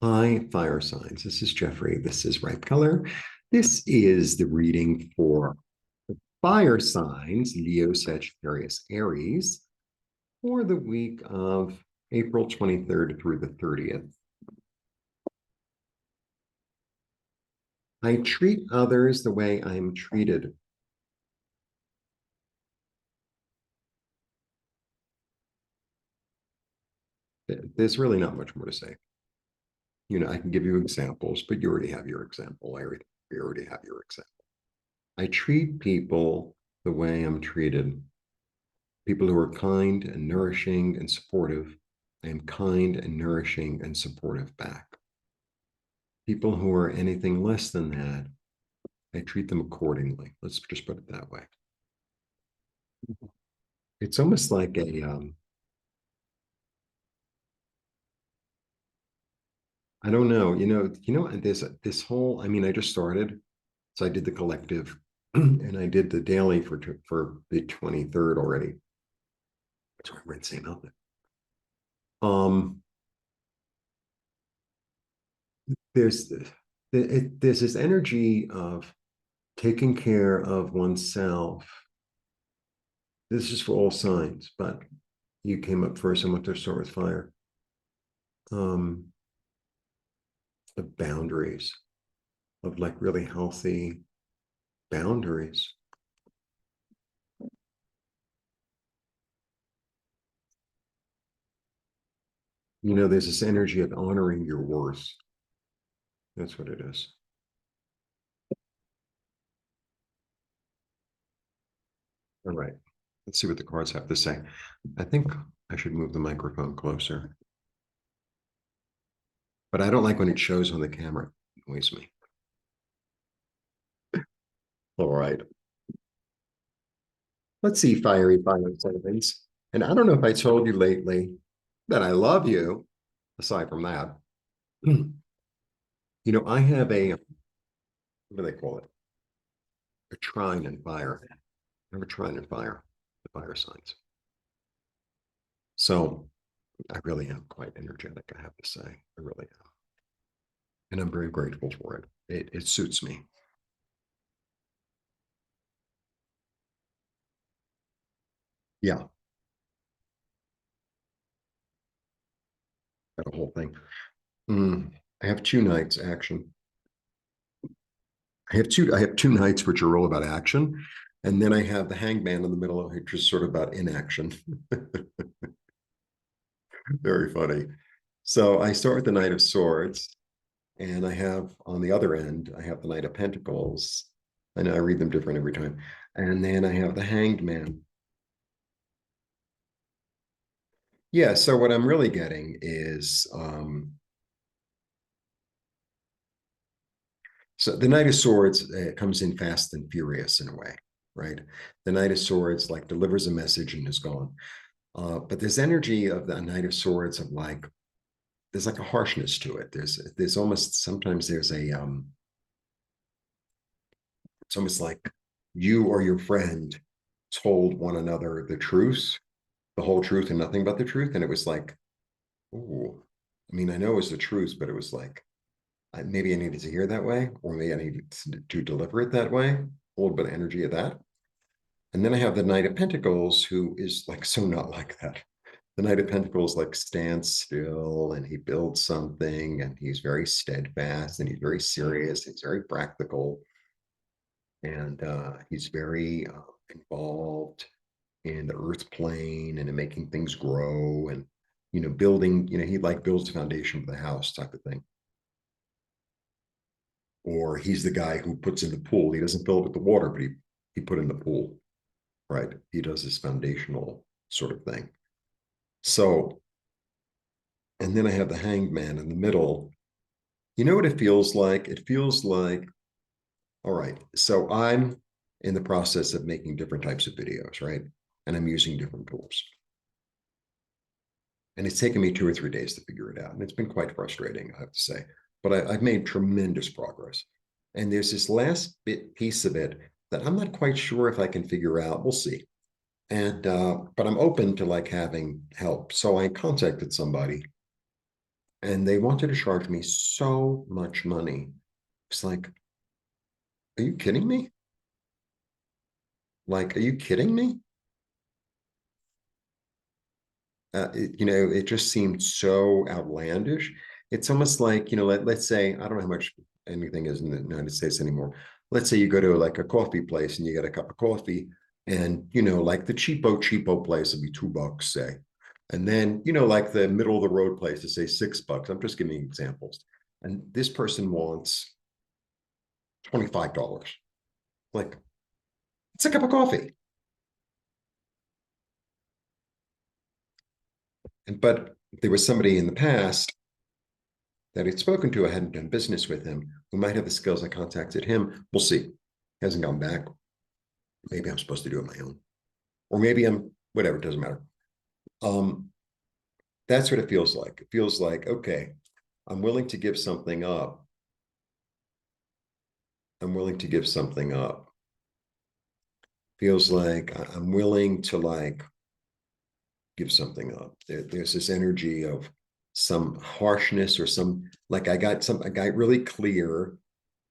Hi, fire signs. This is Jeffrey. This is Ripecolor. This is the reading for fire signs, Leo, Sagittarius, Aries, for the week of April 23rd through the 30th. I treat others the way I'm treated. There's really not much more to say. I can give you examples, but you already have your example. You already have your example. I treat people the way I'm treated. People who are kind and nourishing and supportive, I am kind and nourishing and supportive back. People who are anything less than that, I treat them accordingly. Let's just put it that way. It's almost like I don't know, this whole, I just started. So I did the collective and I did the daily for the 23rd already. So I read same outfit. Um, there's there's this energy of taking care of oneself. This is for all signs, but you came up first. I want to start with fire. Um, the boundaries of like really healthy boundaries. There's this energy of honoring your worth. That's what it is. All right. Let's see what the cards have to say. I think I should move the microphone closer. But I don't like when it shows on the camera. It annoys me. All right. Let's see, fiery fire signs. And I don't know if I told you lately that I love you, aside from that. I have what do they call it? A trine in fire. I have a trine in fire, the fire signs. So I really am quite energetic, I have to say. I really am. And I'm very grateful for it. It suits me. Yeah, that whole thing. I have two nights action. I have two nights which are all about action. And then I have the hangman in the middle, which is sort of about inaction. Very funny. So I start with the Knight of Swords, and I have on the other end, I have the Knight of Pentacles. I know I read them different every time. And then I have the Hanged Man. Yeah, so what I'm really getting is so the Knight of Swords comes in fast and furious in a way, right? The Knight of Swords like delivers a message and is gone. But there's energy of the Knight of Swords of like there's like a harshness to it. There's almost sometimes there's a it's almost like you or your friend told one another the truth, the whole truth and nothing but the truth. And it was like, oh, I know it was the truth, but it was like maybe I needed to hear that way, or maybe I needed to deliver it that way. A little bit of energy of that. And then I have the Knight of Pentacles, who is like so not like that. The Knight of Pentacles like stands still and he builds something and he's very steadfast and he's very serious. He's very practical and he's very involved in the earth plane and in making things grow and building. He like builds the foundation of the house type of thing. Or he's the guy who puts in the pool. He doesn't fill it with the water, but he put in the pool, right? He does this foundational sort of thing. So, and then I have the Hanged Man in the middle. You know what it feels like? It feels like, all right, so I'm in the process of making different types of videos, right? And I'm using different tools. And it's taken me 2 or 3 days to figure it out. And it's been quite frustrating, I have to say. But I've made tremendous progress. And there's this last piece of it that I'm not quite sure if I can figure out. We'll see. And but I'm open to like having help. So I contacted somebody And they wanted to charge me so much money. It's like, are you kidding me? Like, are you kidding me? It just seemed so outlandish. It's almost like, let's say, I don't know how much anything is in the United States anymore. Let's say you go to like a coffee place and you get a cup of coffee, and, like the cheapo place would be $2, say. And then, like the middle of the road place to say $6. I'm just giving examples. And this person wants $25. Like, it's a cup of coffee. But there was somebody in the past that I'd spoken to, I hadn't done business with him, who might have the skills. I contacted him. We'll see. He hasn't gone back. Maybe I'm supposed to do it my own. Or maybe I'm, whatever, it doesn't matter. Um, that's what it feels like. It feels like, okay, I'm willing to give something up. I'm willing to give something up. Feels like I'm willing to like give something up. There's this energy of some harshness or some, like I got really clear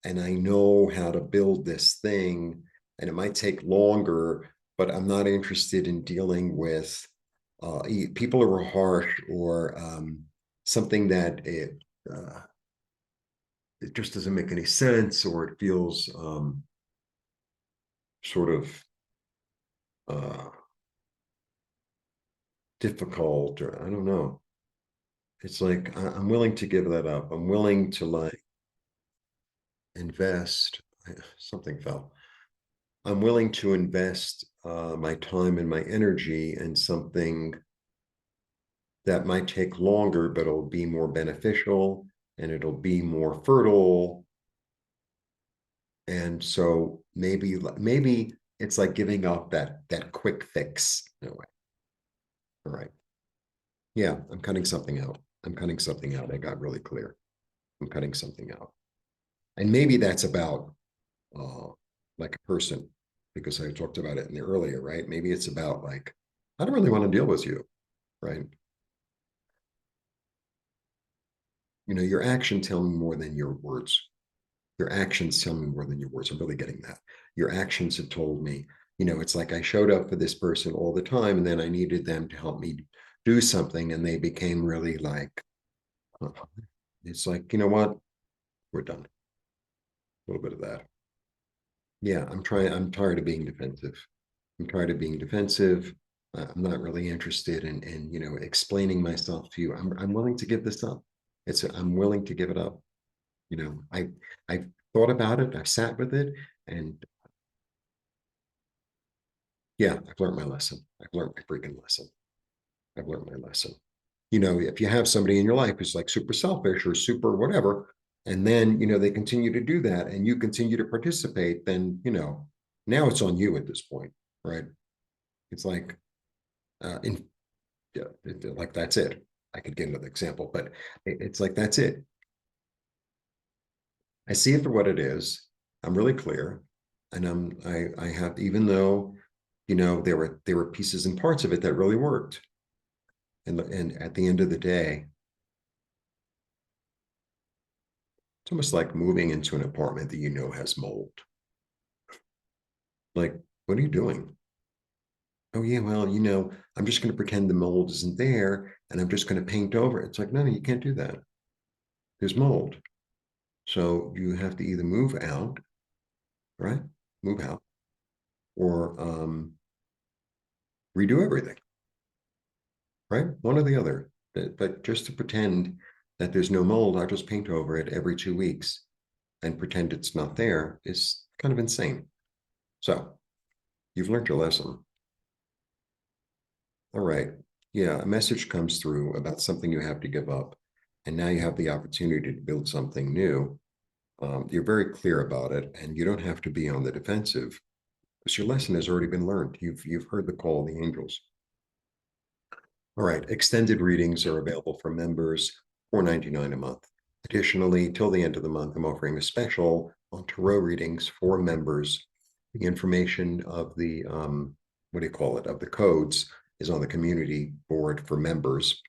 and I know how to build this thing, and it might take longer, but I'm not interested in dealing with people who are harsh or something that it just doesn't make any sense, or it feels sort of uh, difficult, or I don't know. It's like I'm willing to give that up. I'm willing to like invest. Something fell. I'm willing to invest my time and my energy in something that might take longer, but it'll be more beneficial and it'll be more fertile. And so maybe it's like giving up that quick fix in a way. All right. Yeah, I'm cutting something out. I'm cutting something out. I got really clear. I'm cutting something out. And maybe that's about uh, like a person, because I talked about it in the earlier, right? Maybe it's about like, I don't really want to deal with you, right? Your actions tell me more than your words. Your actions tell me more than your words. I'm really getting that. Your actions have told me, it's like I showed up for this person all the time, and then I needed them to help me do something, and they became really like, uh, it's like, you know what? We're done. A little bit of that. Yeah, I'm tired of being defensive. I'm tired of being defensive. I'm not really interested in explaining myself to you. I'm willing to give this up. I'm willing to give it up. I've thought about it. I've sat with it, and yeah, I've learned my lesson. I've learned my freaking lesson. I've learned my lesson. If you have somebody in your life who's like super selfish or super whatever, and then they continue to do that, and you continue to participate, then now it's on you at this point, right? It's like in yeah, like that's it. I could get another example, but it's like that's it. I see it for what it is. I'm really clear, and I have, even though there were pieces and parts of it that really worked, and at the end of the day, it's almost like moving into an apartment that has mold. Like, what are you doing? Oh yeah, well, I'm just going to pretend the mold isn't there, and I'm just going to paint over it. It's like, no, you can't do that. There's mold. So you have to either move out, right? Move out, or redo everything, right? One or the other. But just to pretend that there's no mold, I'll just paint over it every 2 weeks and pretend it's not there is kind of insane. So you've learned your lesson. All right. Yeah, a message comes through about something you have to give up. And now you have the opportunity to build something new. You're very clear about it, and you don't have to be on the defensive because your lesson has already been learned. You've heard the call of the angels. All right, extended readings are available for members, $4.99 a month. Additionally, till the end of the month, I'm offering a special on tarot readings for members. The information of the what do you call it, of the codes is on the community board for members.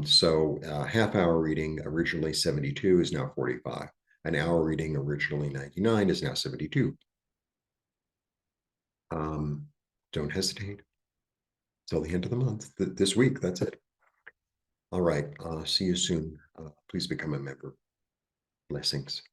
So half hour reading originally 72 is now 45. An hour reading originally 99 is now 72. Don't hesitate. Till the end of the month, this week, that's it. All right. See you soon. Please become a member. Blessings.